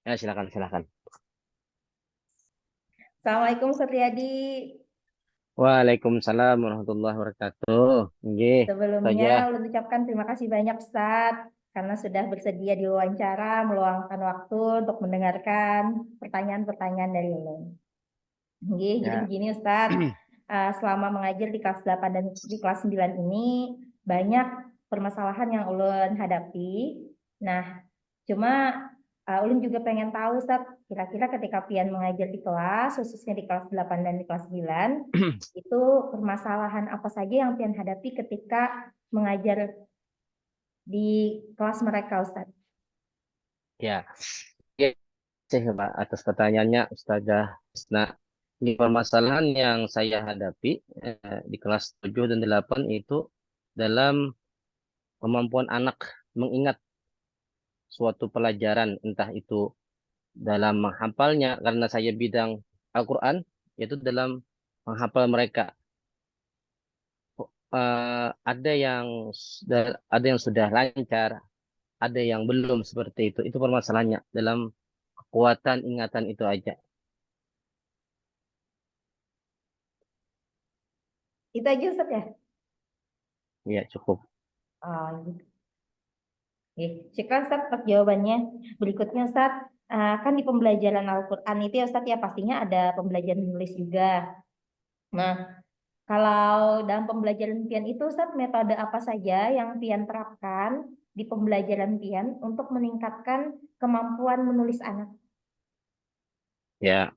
Ya, silakan, silakan. Assalamualaikum Ustaz Riyadi. Waalaikumsalam warahmatullahi wabarakatuh. Nggih, Sebelumnya saja. ulun ucapkan terima kasih banyak Ustaz karena sudah bersedia diwawancara meluangkan waktu untuk mendengarkan pertanyaan-pertanyaan dari ulun. Nggih, jadi Ya. begini Ustaz, selama mengajar di kelas 8 dan di kelas 9 ini banyak permasalahan yang ulun hadapi. Nah, cuma ulun juga pengen tahu Ustaz, kira-kira ketika pian mengajar di kelas, khususnya di kelas 8 dan di kelas 9, itu permasalahan apa saja yang pian hadapi ketika mengajar di kelas mereka Ustaz? Ya. Oke, terima kasih Pak atas pertanyaannya Ustazah Husna. Ini permasalahan yang saya hadapi di kelas 7 dan 8 itu dalam kemampuan anak mengingat suatu pelajaran, entah itu dalam menghafalnya karena saya bidang Al-Qur'an, yaitu dalam menghafal mereka. Ada yang sudah lancar, ada yang belum seperti itu. Itu permasalahannya dalam kekuatan ingatan itu aja. Itu aja Ustaz ya? Ya, cukup. Oh, gitu. Oke, syukran Ustaz atas jawabannya. Berikutnya Ustaz, kan di pembelajaran Al-Quran itu ya Ustaz ya pastinya ada pembelajaran menulis juga. Nah, kalau dalam pembelajaran Pian itu Ustaz metode apa saja yang Pian terapkan di pembelajaran Pian untuk meningkatkan kemampuan menulis anak? Ya,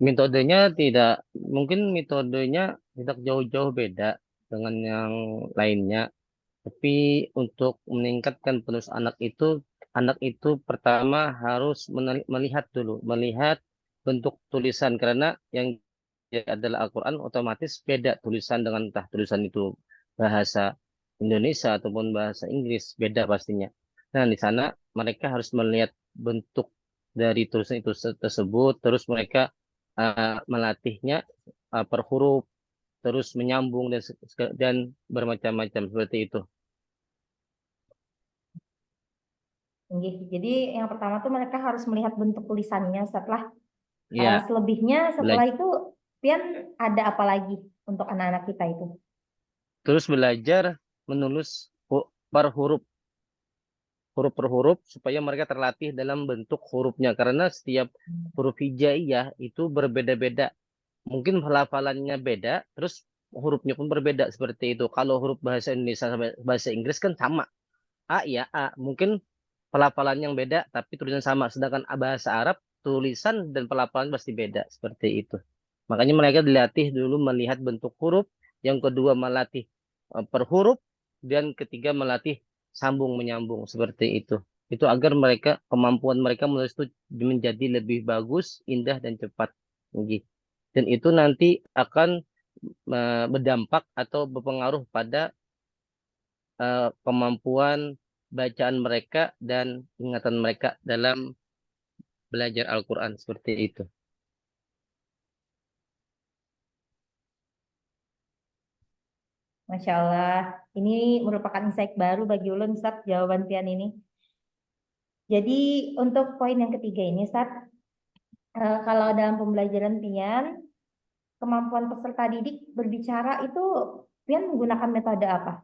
metodenya tidak, mungkin metodenya tidak jauh-jauh beda dengan yang lainnya. Tapi untuk meningkatkan penulis anak itu pertama harus melihat dulu, melihat bentuk tulisan karena yang dia adalah Al-Quran otomatis beda tulisan dengan entah tulisan itu bahasa Indonesia ataupun bahasa Inggris beda pastinya. Nah, di sana mereka harus melihat bentuk dari tulisan itu tersebut, terus mereka melatihnya per huruf, terus menyambung dan bermacam-macam seperti itu. Nggih, jadi yang pertama tuh mereka harus melihat bentuk tulisannya. Setelah Ya, selebihnya setelah belajar itu Pian ada apa lagi untuk anak-anak kita itu? terus belajar menulis per huruf huruf per huruf supaya mereka terlatih dalam bentuk hurufnya karena setiap huruf hijaiyah itu berbeda-beda. Mungkin pelafalannya beda, terus hurufnya pun berbeda seperti itu. Kalau huruf bahasa Indonesia sama bahasa Inggris kan sama. A ya A, mungkin pelafalan yang beda tapi tulisan sama. Sedangkan bahasa Arab tulisan dan pelafalan pasti beda seperti itu. Makanya mereka dilatih dulu melihat bentuk huruf, yang kedua melatih per huruf, dan ketiga melatih sambung menyambung seperti itu. Itu agar mereka kemampuan mereka menulis itu menjadi lebih bagus, indah dan cepat. Gitu. Dan itu nanti akan berdampak atau berpengaruh pada kemampuan bacaan mereka dan ingatan mereka dalam belajar Al-Quran seperti itu. Masya Allah, ini merupakan insight baru bagi ulun Ustaz jawaban Pian ini. Jadi untuk poin yang ketiga ini Ustaz, kalau dalam pembelajaran Pian, kemampuan peserta didik berbicara itu Pian menggunakan metode apa?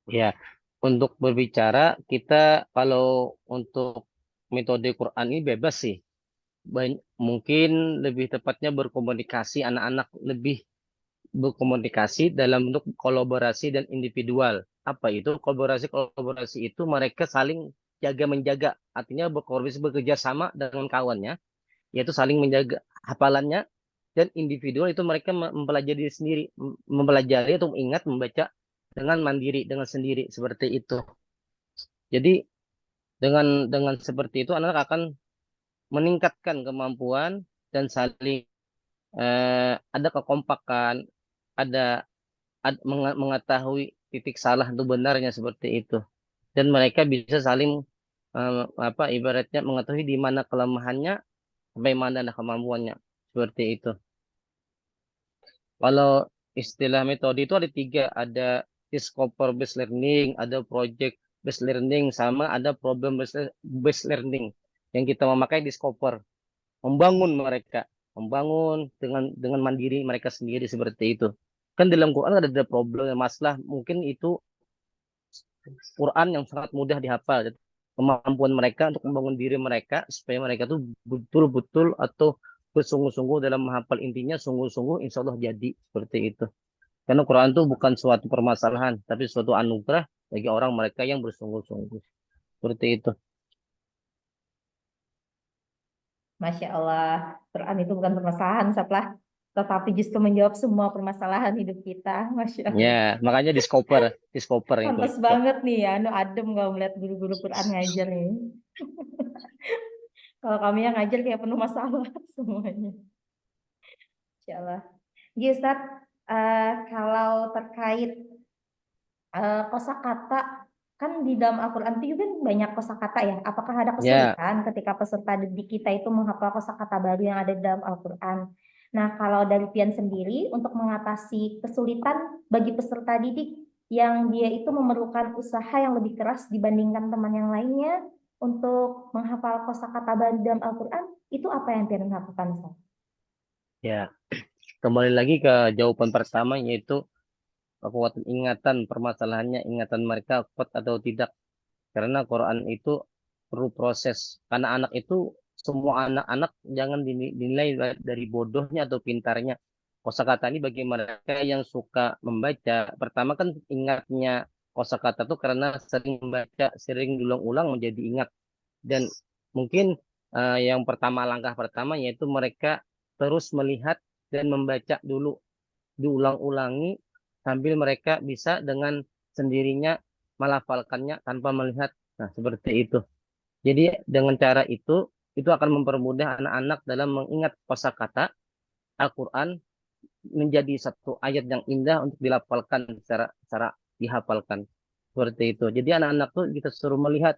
Ya, untuk berbicara kita kalau untuk metode Quran ini bebas sih. Mungkin lebih tepatnya berkomunikasi, anak-anak lebih berkomunikasi dalam bentuk kolaborasi dan individual. Apa itu kolaborasi? Kolaborasi itu mereka saling jaga menjaga, artinya berkoordinasi bekerja sama dengan kawannya, yaitu saling menjaga hafalannya, dan individual itu mereka mempelajari sendiri, mempelajari atau mengingat membaca dengan mandiri, dengan sendiri seperti itu. Jadi dengan seperti itu anak akan meningkatkan kemampuan dan saling ada kekompakan, ada mengetahui titik salah atau benarnya seperti itu. Dan mereka bisa saling ibaratnya mengetahui di mana kelemahannya, sampai mana ada kemampuannya seperti itu. Kalau istilah metode itu ada tiga, ada discover based learning, ada project based learning, sama ada problem based learning yang kita memakai Discover, membangun mereka, membangun dengan mandiri mereka sendiri seperti itu. Kan dalam Quran ada problem masalah, mungkin itu Quran yang sangat mudah dihafal. Kemampuan mereka untuk membangun diri mereka supaya mereka tuh betul-betul atau bersungguh-sungguh dalam menghafal, intinya sungguh-sungguh, insya Allah jadi seperti itu. Karena Quran itu bukan suatu permasalahan, tapi suatu anugerah bagi orang mereka yang bersungguh-sungguh. Seperti itu. Masya Allah, Quran itu bukan permasalahan, Saplah, tetapi justru menjawab semua permasalahan hidup kita. Masya Allah. Ya, makanya Discover, Discover itu. Pantas banget nih ya, anu adem kalau melihat guru-guru Quran ngajar nih. Kalau kami yang ngajar kayak penuh masalah semuanya. Insya Allah. Jadi Ustaz, kalau terkait kosakata, kan di dalam Al-Quran itu juga banyak kosakata ya. Apakah ada Ya, kesulitan ketika peserta didik kita itu menghafal kosakata baru yang ada di dalam Al-Quran? Nah, kalau dari Pian sendiri untuk mengatasi kesulitan bagi peserta didik yang dia itu memerlukan usaha yang lebih keras dibandingkan teman yang lainnya untuk menghafal kosakata baru dalam Al-Quran, itu apa yang Pian lakukan, Ustaz? ya. Kembali lagi ke jawaban pertama, yaitu kekuatan ingatan, permasalahannya ingatan mereka kuat atau tidak. Karena Quran itu perlu proses. Karena anak itu, semua anak-anak jangan dinilai dari bodohnya atau pintarnya. Kosakata ini bagi mereka yang suka membaca. Pertama kan ingatnya kosakata itu karena sering membaca, sering diulang-ulang menjadi ingat. Dan mungkin yang pertama, langkah pertama yaitu mereka terus melihat dan membaca dulu, diulang-ulangi sambil mereka bisa dengan sendirinya melafalkannya tanpa melihat. Nah, seperti itu. Jadi dengan cara itu akan mempermudah anak-anak dalam mengingat kosakata Al-Quran menjadi satu ayat yang indah untuk dilafalkan secara secara dihafalkan. Seperti itu. Jadi anak-anak tuh kita suruh melihat,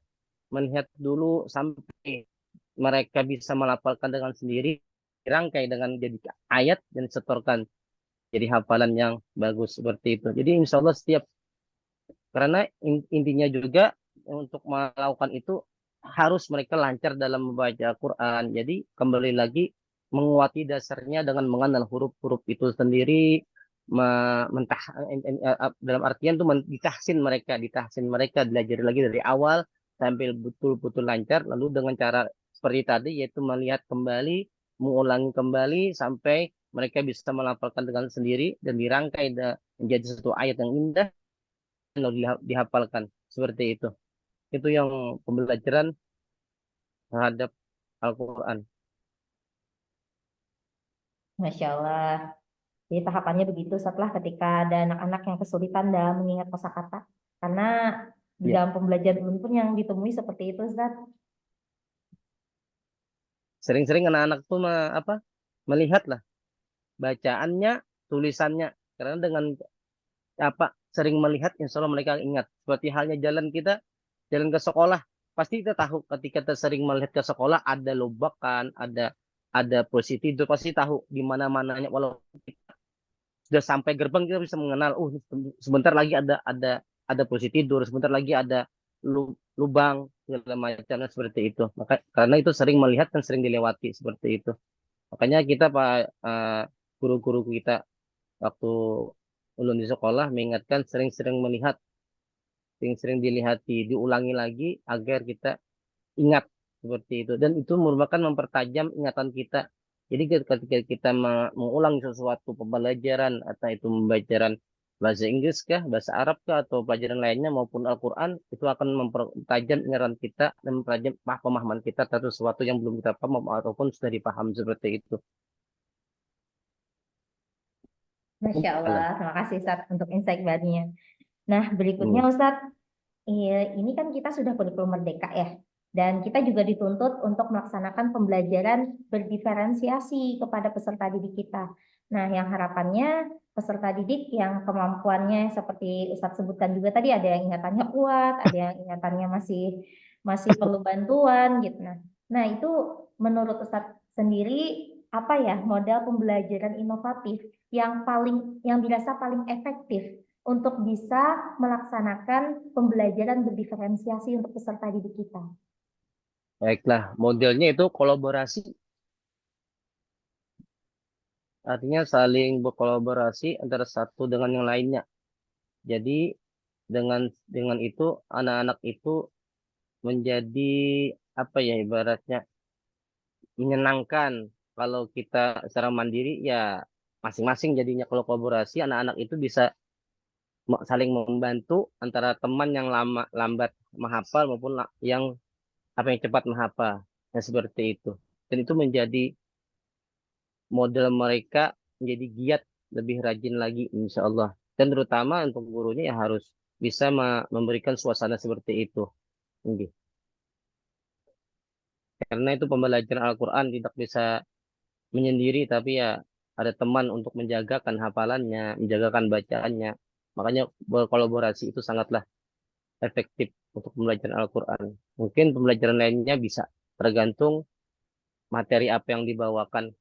melihat dulu sampai mereka bisa melafalkan dengan sendiri, dirangkai dengan jadi ayat dan setorkan jadi hafalan yang bagus seperti itu. Jadi insya Allah setiap, karena intinya juga untuk melakukan itu harus mereka lancar dalam membaca Quran. Jadi kembali lagi menguati dasarnya dengan mengenal huruf-huruf itu sendiri, mentah dalam artian tuh ditahsin mereka, belajar lagi dari awal sampai betul-betul lancar. Lalu dengan cara seperti tadi, yaitu melihat kembali, mengulangi kembali sampai mereka bisa melafalkan dengan sendiri dan dirangkai menjadi satu ayat yang indah lalu dihafalkan seperti itu. Itu yang pembelajaran terhadap Al-Quran. Masya Allah. Jadi tahapannya begitu setelah ketika ada anak-anak yang kesulitan dalam mengingat kosakata. Karena di Ya, dalam pembelajaran dulu pun yang ditemui seperti itu, Ustaz. sering-sering anak-anak tuh melihat lah bacaannya, tulisannya. Karena dengan sering melihat, insya Allah mereka ingat. Seperti halnya jalan kita, jalan ke sekolah, pasti kita tahu ketika kita sering melihat ke sekolah ada lobakan, ada posisi tidur, pasti tahu di mana-mananya. Walau sudah sampai gerbang kita bisa mengenal, sebentar lagi ada posisi tidur, sebentar lagi ada lubang segala macamnya seperti itu. Maka karena itu sering melihat dan sering dilewati seperti itu. Makanya kita Pak, guru-guru kita waktu ulun di sekolah mengingatkan sering-sering melihat, sering-sering dilihati, diulangi lagi agar kita ingat seperti itu. Dan itu merupakan mempertajam ingatan kita. Jadi ketika kita mengulang sesuatu pembelajaran, atau itu pembelajaran bahasa Inggris kah, bahasa Arab kah, atau pelajaran lainnya maupun Al-Quran, itu akan mempertajam ingatan kita dan mempertajam pemahaman kita terhadap sesuatu yang belum kita paham ataupun sudah dipaham seperti itu. Masya Allah. Alam. Terima kasih, Ustaz, untuk insight barunya. Nah, berikutnya, Hmm. Ustaz, ini kan kita sudah kurikulum merdeka ya. Dan kita juga dituntut untuk melaksanakan pembelajaran berdiferensiasi kepada peserta didik kita. Nah, yang harapannya peserta didik yang kemampuannya seperti Ustadz sebutkan juga tadi, ada yang ingatannya kuat, ada yang ingatannya masih masih perlu bantuan gitu. Nah, itu menurut Ustadz sendiri apa ya model pembelajaran inovatif yang dirasa paling efektif untuk bisa melaksanakan pembelajaran berdiferensiasi untuk peserta didik kita? Baiklah, modelnya itu kolaborasi. Artinya saling berkolaborasi antara satu dengan yang lainnya. Jadi dengan itu anak-anak itu menjadi apa ya ibaratnya menyenangkan. Kalau kita secara mandiri ya masing-masing jadinya, kalau kolaborasi anak-anak itu bisa saling membantu antara teman yang lambat menghafal maupun yang yang cepat menghafal. Nah, seperti itu. Dan itu menjadi model mereka menjadi giat lebih rajin lagi insya Allah. Dan terutama untuk gurunya ya harus bisa memberikan suasana seperti itu. Nggih. Karena itu pembelajaran Al-Quran tidak bisa menyendiri, tapi ya ada teman untuk menjagakan hafalannya, menjagakan bacaannya. Makanya berkolaborasi itu sangatlah efektif untuk pembelajaran Al-Quran. Mungkin pembelajaran lainnya bisa tergantung materi apa yang dibawakan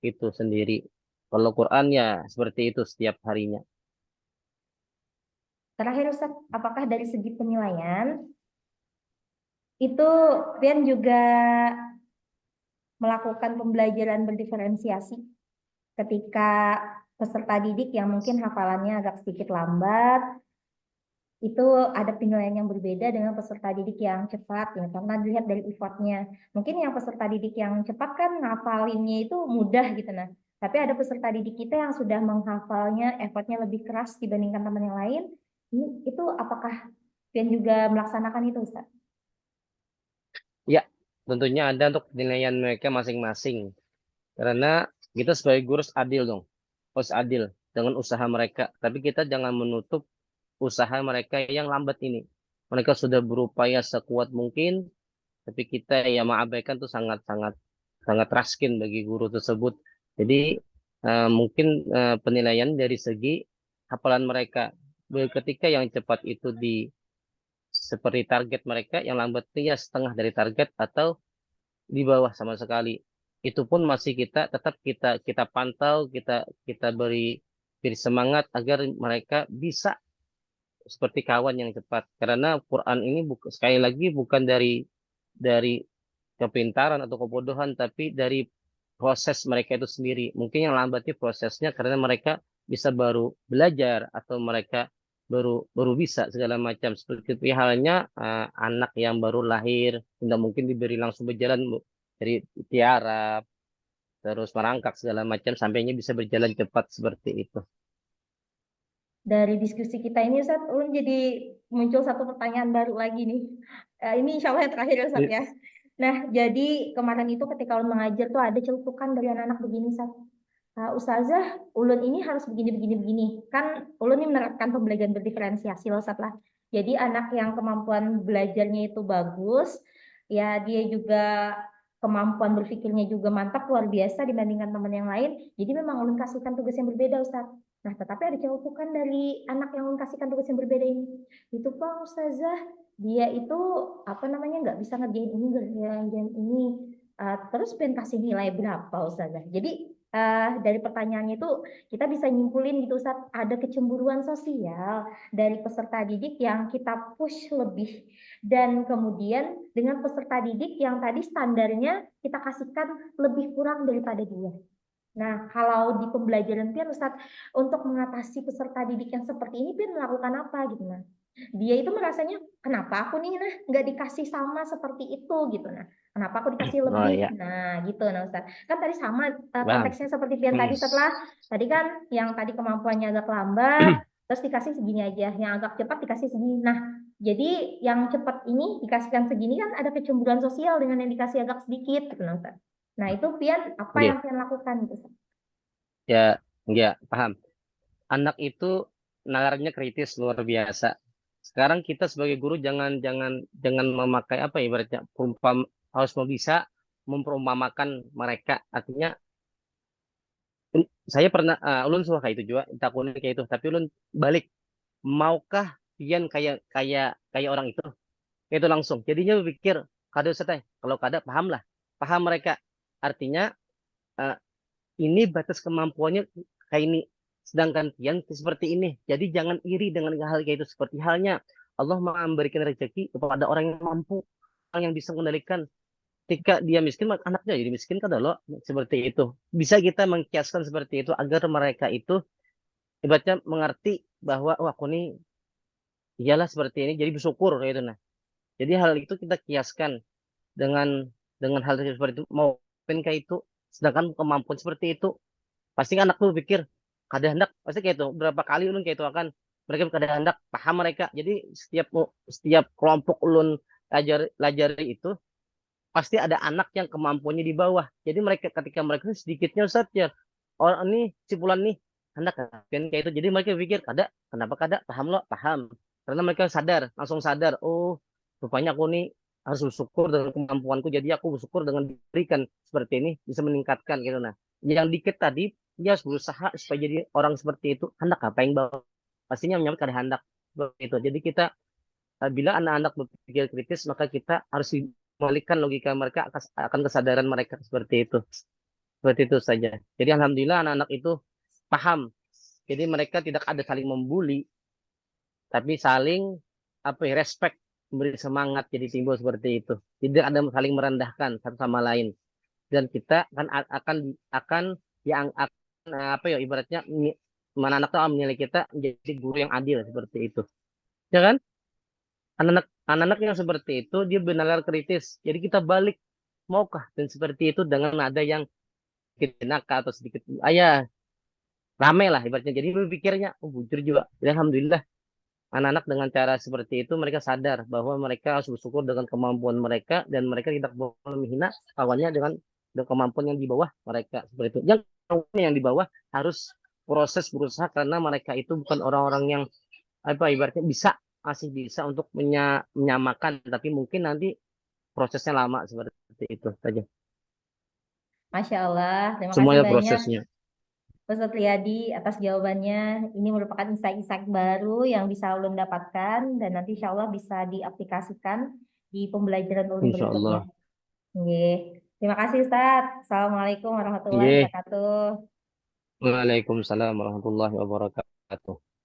itu sendiri. Kalau Quran ya seperti itu setiap harinya. Terakhir Ustaz, apakah dari segi penilaian itu Rian juga melakukan pembelajaran berdiferensiasi ketika peserta didik yang mungkin hafalannya agak sedikit lambat, itu ada penilaian yang berbeda dengan peserta didik yang cepat ya, karena dilihat dari effortnya. Mungkin yang peserta didik yang cepat kan ngafalinnya itu mudah gitu, nah. Tapi ada peserta didik kita yang sudah menghafalnya effortnya lebih keras dibandingkan teman yang lain. Itu apakah Rian juga melaksanakan itu, Ustaz? Ya, tentunya ada untuk penilaian mereka masing-masing. Karena kita sebagai guru harus adil dong. Harus adil dengan usaha mereka. Tapi kita jangan menutup usaha mereka yang lambat ini. Mereka sudah berupaya sekuat mungkin, tapi kita ya mengabaikan tuh sangat-sangat sangat raskin bagi guru tersebut. Jadi mungkin penilaian dari segi hafalan mereka. Ketika yang cepat itu seperti target mereka, yang lambat itu ya setengah dari target atau di bawah sama sekali. Itu pun masih kita tetap kita kita pantau, kita beri semangat agar mereka bisa seperti kawan yang cepat. Karena Quran ini sekali lagi bukan dari kepintaran atau kebodohan, tapi dari proses mereka itu sendiri. Mungkin yang lambatnya prosesnya karena mereka bisa baru belajar atau mereka baru baru bisa segala macam. Seperti itu halnya anak yang baru lahir, tidak mungkin diberi langsung berjalan dari tiara terus merangkak segala macam sampainya bisa berjalan cepat seperti itu. Dari diskusi kita ini, Ustaz, Ulun jadi muncul satu pertanyaan baru lagi nih. Ini insya Allah yang terakhir, Ustaz ya. Nah, jadi kemarin itu ketika Ulun mengajar tuh ada celutukan dari anak-anak begini, Ustaz. Ustazah, Ulun ini harus begini, begini, begini. Kan Ulun ini menerapkan pembelajaran berdiferensiasi loh, Ustaz lah. Jadi anak yang kemampuan belajarnya itu bagus, ya dia juga kemampuan berpikirnya juga mantap, luar biasa dibandingkan teman yang lain. Jadi memang Ulun kasihkan tugas yang berbeda, Ustaz. Nah, tetapi ada celutukan dari anak yang kasihkan tugas yang berbeda ini. Itu Pak Ustazah, dia itu apa namanya nggak bisa ngerjain ini, ngerjain ini. Terus pengen kasih nilai berapa Ustazah? Jadi dari pertanyaannya itu kita bisa nyimpulin gitu Ustaz, ada kecemburuan sosial dari peserta didik yang kita push lebih. Dan kemudian dengan peserta didik yang tadi standarnya kita kasihkan lebih kurang daripada dia. Nah, kalau di pembelajaran Pian Ustadz, untuk mengatasi peserta didik yang seperti ini Pian melakukan apa gitu nah. Dia itu merasanya, kenapa aku nih nah nggak dikasih sama seperti itu gitu nah. Kenapa aku dikasih Oh lebih? ya, Nah, gitu nah Ustadz. Kan tadi sama bang. konteksnya seperti Pian Hmm. tadi setelah tadi kan yang tadi kemampuannya agak lambat, terus dikasih segini aja, yang agak cepat dikasih segini. Nah, jadi yang cepat ini dikasihkan segini kan ada kecemburuan sosial dengan yang dikasih agak sedikit gitu nah Ustadz. Nah, itu Pian apa yang Nggih. Pian lakukan gitu. Ya, ya paham. Anak itu nalarnya kritis luar biasa. Sekarang kita sebagai guru jangan jangan jangan memakai apa ya ibaratnya harus bisa memperumpamakan mereka. Artinya saya pernah ulun suka kayak itu juga, takutnya kayak itu, tapi ulun balik maukah pian kayak kayak kayak orang itu langsung. Jadinya berpikir kada usah teh. Kalau kada paham lah. Paham mereka. Artinya eh, ini batas kemampuannya kayak ini. sedangkan Tian seperti ini. Jadi jangan iri dengan hal kayak itu. Seperti halnya Allah memberikan rezeki kepada orang yang mampu, orang yang bisa mengendalikan. Ketika dia miskin, maka anaknya jadi miskin kan loh. Seperti itu. Bisa kita mengkiaskan seperti itu agar mereka itu ibaratnya mengerti bahwa oh aku nih iyalah seperti ini, jadi bersyukur kayak itu. Nah, jadi hal itu kita kiaskan dengan hal seperti itu mau kayak itu, sedangkan kemampuan seperti itu pasti kan anak tuh pikir kada hendak pasti kayak itu berapa kali ulun kayak itu akan mereka kada hendak paham mereka. Jadi setiap kelompok ulun lajari itu pasti ada anak yang kemampuannya di bawah. Jadi mereka ketika mereka sedikitnya Ustaz ya orang ini cipulan nih hendak kan kayak itu. Jadi mereka pikir kada kenapa kada paham loh paham karena mereka langsung sadar oh rupanya aku nih harus bersyukur dengan kemampuanku, jadi aku bersyukur dengan diberikan seperti ini bisa meningkatkan gitu. Nah yang dikit tadi dia harus berusaha supaya jadi orang seperti itu hendak apa yang bawah pastinya menyambut kada hendak itu. Jadi kita bila anak-anak berpikir kritis maka kita harus mengalihkan logika mereka akan kesadaran mereka seperti itu saja. Jadi alhamdulillah anak-anak itu paham, jadi mereka tidak ada saling membuli tapi saling apa ya, respect, memberi semangat, jadi timbul seperti itu. Tidak ada saling merendahkan satu sama lain. Dan kita akan yang akan apa ya ibaratnya mana anak tuh menilai kita menjadi guru yang adil seperti itu. Ya kan? Anak-anak yang seperti itu dia benar-benar kritis. Jadi kita balik maukah dan seperti itu dengan nada yang sedikit nakal atau sedikit ayah rame lah ibaratnya. Jadi berpikirnya oh bujur juga. Jadi alhamdulillah anak-anak dengan cara seperti itu mereka sadar bahwa mereka harus bersyukur dengan kemampuan mereka dan mereka tidak boleh menghina kawannya dengan kemampuan yang di bawah mereka seperti itu. Yang di bawah harus proses berusaha karena mereka itu bukan orang-orang yang apa ibaratnya masih bisa untuk menyamakan tapi mungkin nanti prosesnya lama seperti itu saja. Masya Allah, terima kasih Semuanya banyak prosesnya. Ustadz Riyadi atas jawabannya. Ini merupakan insight-insight baru yang bisa ulun dapatkan dan nanti insya Allah bisa diaplikasikan di pembelajaran ulun Insya berikutnya. Allah. Nggih. Terima kasih Ustadz. Assalamualaikum warahmatullahi Iya. wabarakatuh. Waalaikumsalam warahmatullahi wabarakatuh.